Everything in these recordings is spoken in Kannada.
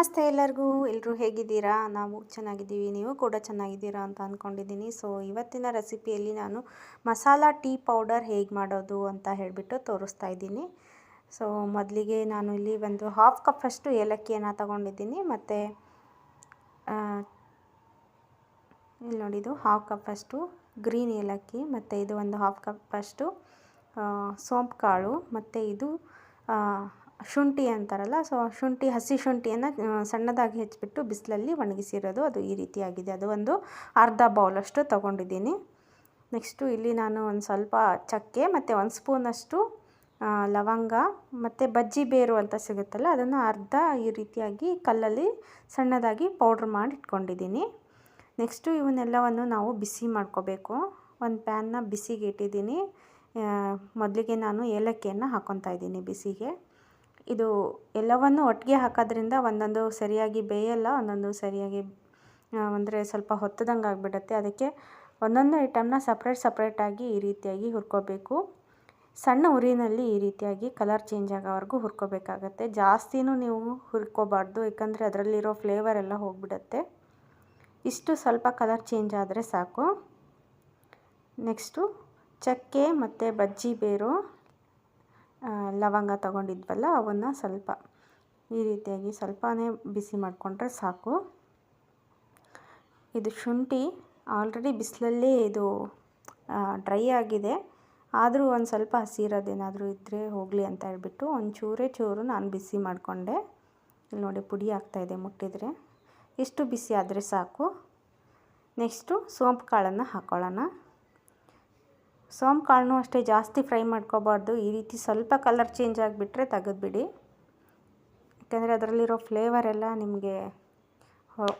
ನಮಸ್ತೆ ಎಲ್ಲರೂ ಹೇಗಿದ್ದೀರಾ? ನಾವು ಚೆನ್ನಾಗಿದ್ದೀವಿ, ನೀವು ಕೂಡ ಚೆನ್ನಾಗಿದ್ದೀರಾ ಅಂತ ಅಂದ್ಕೊಂಡಿದ್ದೀನಿ. ಸೊ ಇವತ್ತಿನ ರೆಸಿಪಿಯಲ್ಲಿ ನಾನು ಮಸಾಲ ಟೀ ಪೌಡರ್ ಹೇಗೆ ಮಾಡೋದು ಅಂತ ಹೇಳಿಬಿಟ್ಟು ತೋರಿಸ್ತಾ ಇದ್ದೀನಿ. ಸೊ ಮೊದಲಿಗೆ ನಾನು ಇಲ್ಲಿ ಒಂದು ಹಾಫ್ ಕಪ್ ಅಷ್ಟು ಏಲಕ್ಕಿಯನ್ನು ತಗೊಂಡಿದ್ದೀನಿ. ಮತ್ತು ಇಲ್ಲಿ ನೋಡಿದ್ದು ಹಾಫ್ ಕಪ್ ಅಷ್ಟು ಗ್ರೀನ್ ಏಲಕ್ಕಿ, ಮತ್ತು ಇದು ಒಂದು ಹಾಫ್ ಕಪ್ ಅಷ್ಟು ಸೋಂಪು ಕಾಳು, ಮತ್ತು ಇದು ಶುಂಠಿ ಅಂತಾರಲ್ಲ, ಸೊ ಶುಂಠಿ, ಹಸಿ ಶುಂಠಿಯನ್ನು ಸಣ್ಣದಾಗಿ ಹೆಚ್ಚಿಬಿಟ್ಟು ಬಿಸಿಲಲ್ಲಿ ಒಣಗಿಸಿರೋದು, ಅದು ಈ ರೀತಿಯಾಗಿದೆ. ಅದು ಒಂದು ಅರ್ಧ ಬೌಲಷ್ಟು ತೊಗೊಂಡಿದ್ದೀನಿ. ನೆಕ್ಸ್ಟು ಇಲ್ಲಿ ನಾನು ಒಂದು ಸ್ವಲ್ಪ ಚಕ್ಕೆ ಮತ್ತು ಒಂದು ಸ್ಪೂನಷ್ಟು ಲವಂಗ ಮತ್ತು ಬಜ್ಜಿ ಬೇರು ಅಂತ ಸಿಗುತ್ತಲ್ಲ, ಅದನ್ನು ಅರ್ಧ ಈ ರೀತಿಯಾಗಿ ಕಲ್ಲಲ್ಲಿ ಸಣ್ಣದಾಗಿ ಪೌಡ್ರ್ ಮಾಡಿ ಇಟ್ಕೊಂಡಿದ್ದೀನಿ. ನೆಕ್ಸ್ಟು ಇವನ್ನೆಲ್ಲವನ್ನು ನಾವು ಬಿಸಿ ಮಾಡ್ಕೋಬೇಕು. ಒಂದು ಪ್ಯಾನ್ನ ಬಿಸಿಗೆ ಇಟ್ಟಿದ್ದೀನಿ. ಮೊದಲಿಗೆ ನಾನು ಏಲಕ್ಕಿಯನ್ನು ಹಾಕ್ಕೊತಾ ಇದ್ದೀನಿ ಬಿಸಿಗೆ. ಇದು ಎಲ್ಲವನ್ನು ಒಟ್ಟಿಗೆ ಹಾಕೋದ್ರಿಂದ ಒಂದೊಂದು ಸರಿಯಾಗಿ ಬೇಯಲ್ಲ, ಒಂದೊಂದು ಸರಿಯಾಗಿ ಅಂದರೆ ಸ್ವಲ್ಪ ಹೊತ್ತದಂಗೆ ಆಗಿಬಿಡುತ್ತೆ. ಅದಕ್ಕೆ ಒಂದೊಂದು ಐಟಮ್ನ ಸಪ್ರೇಟಾಗಿ ಈ ರೀತಿಯಾಗಿ ಹುರ್ಕೋಬೇಕು. ಸಣ್ಣ ಉರಿನಲ್ಲಿ ಈ ರೀತಿಯಾಗಿ ಕಲರ್ ಚೇಂಜ್ ಆಗೋವರೆಗೂ ಹುರ್ಕೋಬೇಕಾಗತ್ತೆ. ಜಾಸ್ತಿನೂ ನೀವು ಹುರ್ಕೋಬಾರ್ದು, ಯಾಕಂದರೆ ಅದರಲ್ಲಿರೋ ಫ್ಲೇವರ್ ಎಲ್ಲ ಹೋಗಿಬಿಡುತ್ತೆ. ಇಷ್ಟು ಸ್ವಲ್ಪ ಕಲರ್ ಚೇಂಜ್ ಆದರೆ ಸಾಕು. ನೆಕ್ಸ್ಟು ಚಕ್ಕೆ ಮತ್ತು ಬಜ್ಜಿ ಬೇರು, ಲವಂಗ ತೊಗೊಂಡಿದ್ವಲ್ಲ ಅವನ್ನು ಸ್ವಲ್ಪ ಈ ರೀತಿಯಾಗಿ ಸ್ವಲ್ಪನೇ ಬಿಸಿ ಮಾಡಿಕೊಂಡ್ರೆ ಸಾಕು. ಇದು ಶುಂಠಿ ಆಲ್ರೆಡಿ ಬಿಸಿಲಲ್ಲಿ ಇದು ಡ್ರೈ ಆಗಿದೆ, ಆದರೂ ಒಂದು ಸ್ವಲ್ಪ ಹಸಿ ಇರೋದೇನಾದರೂ ಇದ್ದರೆ ಹೋಗಲಿ ಅಂತ ಹೇಳ್ಬಿಟ್ಟು ಚೂರು ನಾನು ಬಿಸಿ ಮಾಡಿಕೊಂಡೆ. ಇಲ್ಲಿ ನೋಡಿ ಪುಡಿ ಆಗ್ತಾಯಿದೆ ಮುಟ್ಟಿದರೆ. ಇಷ್ಟು ಬಿಸಿ ಆದರೆ ಸಾಕು. ನೆಕ್ಸ್ಟು ಸೋಂಪು ಕಾಳನ್ನು ಹಾಕ್ಕೊಳ್ಳೋಣ. ಸೋಂಪು ಕಾಳನ್ನು ಅಷ್ಟೇ ಜಾಸ್ತಿ ಫ್ರೈ ಮಾಡ್ಕೋಬಾರ್ದು. ಈ ರೀತಿ ಸ್ವಲ್ಪ ಕಲರ್ ಚೇಂಜ್ ಆಗಿಬಿಟ್ರೆ ತೆಗೆದುಬಿಡಿ, ಯಾಕೆಂದರೆ ಅದರಲ್ಲಿರೋ ಫ್ಲೇವರ್ ಎಲ್ಲ ನಿಮಗೆ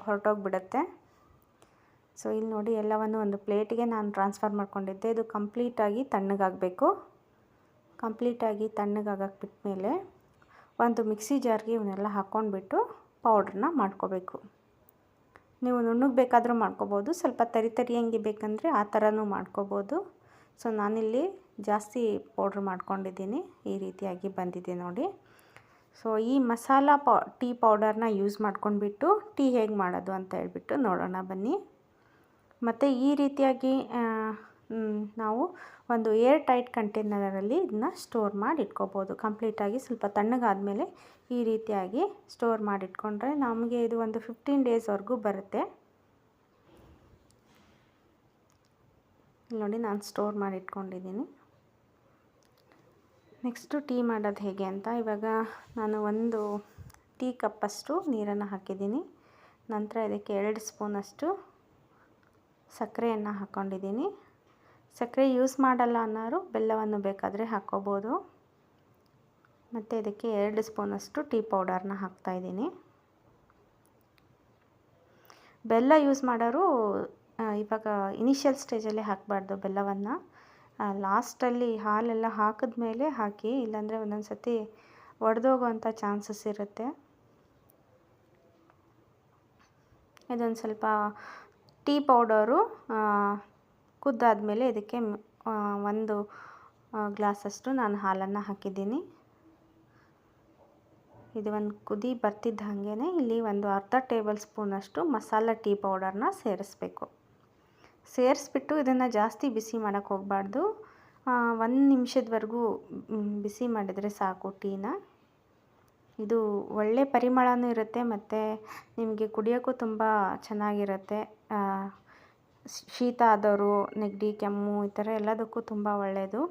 ಹೊರಟೋಗ್ಬಿಡುತ್ತೆ. ಸೊ ಇಲ್ಲಿ ನೋಡಿ ಎಲ್ಲವನ್ನು ಒಂದು ಪ್ಲೇಟಿಗೆ ನಾನು ಟ್ರಾನ್ಸ್ಫರ್ ಮಾಡ್ಕೊಂಡಿದ್ದೆ. ಇದು ಕಂಪ್ಲೀಟಾಗಿ ತಣ್ಣಗಾಗಬೇಕು. ಕಂಪ್ಲೀಟಾಗಿ ತಣ್ಣಗಾಗಕ್ಕೆ ಬಿಟ್ಮೇಲೆ ಒಂದು ಮಿಕ್ಸಿ ಜಾರ್ಗೆ ಇವನ್ನೆಲ್ಲ ಹಾಕ್ಕೊಂಡ್ಬಿಟ್ಟು ಪೌಡ್ರನ್ನ ಮಾಡ್ಕೋಬೇಕು. ನೀವು ನುಣ್ಣಗೆ ಬೇಕಾದರೂ ಮಾಡ್ಕೋಬೋದು, ಸ್ವಲ್ಪ ತರಿಯಂಗೆ ಬೇಕಂದರೆ ಆ ಥರನೂ ಮಾಡ್ಕೋಬೋದು. ಸೊ ನಾನಿಲ್ಲಿ ಜಾಸ್ತಿ ಪೌಡ್ರ್ ಮಾಡ್ಕೊಂಡಿದ್ದೀನಿ, ಈ ರೀತಿಯಾಗಿ ಬಂದಿದೆ ನೋಡಿ. ಸೊ ಈ ಮಸಾಲ ಟೀ ಪೌಡರ್ನ ಯೂಸ್ ಮಾಡ್ಕೊಂಡ್ಬಿಟ್ಟು ಟೀ ಹೇಗೆ ಮಾಡೋದು ಅಂತ ಹೇಳ್ಬಿಟ್ಟು ನೋಡೋಣ ಬನ್ನಿ. ಮತ್ತು ಈ ರೀತಿಯಾಗಿ ನಾವು ಒಂದು ಏರ್ ಟೈಟ್ ಕಂಟೈನರಲ್ಲಿ ಇದನ್ನ ಸ್ಟೋರ್ ಮಾಡಿ ಇಟ್ಕೋಬೋದು. ಕಂಪ್ಲೀಟಾಗಿ ಸ್ವಲ್ಪ ತಣ್ಣಗಾದಮೇಲೆ ಈ ರೀತಿಯಾಗಿ ಸ್ಟೋರ್ ಮಾಡಿಟ್ಕೊಂಡ್ರೆ ನಮಗೆ ಇದು ಒಂದು 15 ಡೇಸ್ವರೆಗೂ ಬರುತ್ತೆ. ನೋಡಿ ನಾನು ಸ್ಟೋರ್ ಮಾಡಿ ಇಟ್ಕೊಂಡಿದ್ದೀನಿ. ನೆಕ್ಸ್ಟು ಟೀ ಮಾಡೋದು ಹೇಗೆ ಅಂತ, ಇವಾಗ ನಾನು ಒಂದು ಟೀ ಕಪ್ಪಷ್ಟು ನೀರನ್ನು ಹಾಕಿದ್ದೀನಿ. ನಂತರ ಇದಕ್ಕೆ 2 ಸ್ಪೂನಷ್ಟು ಸಕ್ಕರೆಯನ್ನು ಹಾಕ್ಕೊಂಡಿದ್ದೀನಿ. ಸಕ್ಕರೆ ಯೂಸ್ ಮಾಡಲ್ಲ ಅನ್ನೋರು ಬೆಲ್ಲವನ್ನು ಬೇಕಾದರೆ ಹಾಕ್ಕೋಬೋದು. ಮತ್ತು ಇದಕ್ಕೆ 2 ಸ್ಪೂನಷ್ಟು ಟೀ ಪೌಡರ್ನ ಹಾಕ್ತಾಯಿದ್ದೀನಿ. ಬೆಲ್ಲ ಯೂಸ್ ಮಾಡೋರು ಇವಾಗ ಇನಿಷಿಯಲ್ ಸ್ಟೇಜಲ್ಲೇ ಹಾಕಬಾರ್ದು ಬೆಲ್ಲವನ್ನು, ಲಾಸ್ಟಲ್ಲಿ ಹಾಲೆಲ್ಲ ಹಾಕಿದ್ಮೇಲೆ ಹಾಕಿ, ಇಲ್ಲಾಂದರೆ ಒಂದೊಂದು ಸತಿ ಒಡೆದೋಗೋವಂಥ ಚಾನ್ಸಸ್ ಇರುತ್ತೆ. ಇದೊಂದು ಸ್ವಲ್ಪ ಟೀ ಪೌಡರು ಕುದ್ದಾದಮೇಲೆ ಇದಕ್ಕೆ 1 ಗ್ಲಾಸಷ್ಟು ನಾನು ಹಾಲನ್ನು ಹಾಕಿದ್ದೀನಿ. ಇದು ಒಂದು ಕುದಿ ಬರ್ತಿದ್ದ ಹಾಗೇ ಇಲ್ಲಿ ಒಂದು ಅರ್ಧ ಟೇಬಲ್ ಸ್ಪೂನಷ್ಟು ಮಸಾಲ ಟೀ ಪೌಡರ್ನ ಸೇರಿಸ್ಬಿಟ್ಟು ಇದನ್ನು ಜಾಸ್ತಿ ಬಿಸಿ ಮಾಡೋಕ್ಕೆ ಹೋಗಬಾರ್ದು. 1 ನಿಮಿಷದವರೆಗೂ ಬಿಸಿ ಮಾಡಿದರೆ ಸಾಕು ಟೀನ. ಇದು ಒಳ್ಳೆ ಪರಿಮಳನೂ ಇರುತ್ತೆ, ಮತ್ತು ನಿಮಗೆ ಕುಡಿಯೋಕ್ಕೂ ತುಂಬ ಚೆನ್ನಾಗಿರುತ್ತೆ. ಶೀತ ಆದವರು, ನೆಗಡಿ, ಕೆಮ್ಮು ಈ ಥರ ಎಲ್ಲದಕ್ಕೂ ತುಂಬ ಒಳ್ಳೆಯದು.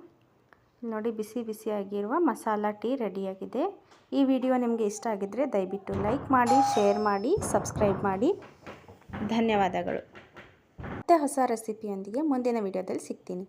ನೋಡಿ ಬಿಸಿಯಾಗಿರುವ ಮಸಾಲ ಟೀ ರೆಡಿಯಾಗಿದೆ. ಈ ವಿಡಿಯೋ ನಿಮಗೆ ಇಷ್ಟ ಆಗಿದ್ದರೆ ದಯವಿಟ್ಟು ಲೈಕ್ ಮಾಡಿ, ಶೇರ್ ಮಾಡಿ, ಸಬ್ಸ್ಕ್ರೈಬ್ ಮಾಡಿ. ಧನ್ಯವಾದಗಳು. ಮತ್ತೆ ಹೊಸ ರೆಸಿಪಿಯೊಂದಿಗೆ ಮುಂದಿನ ವಿಡಿಯೋದಲ್ಲಿ ಸಿಗ್ತೀನಿ.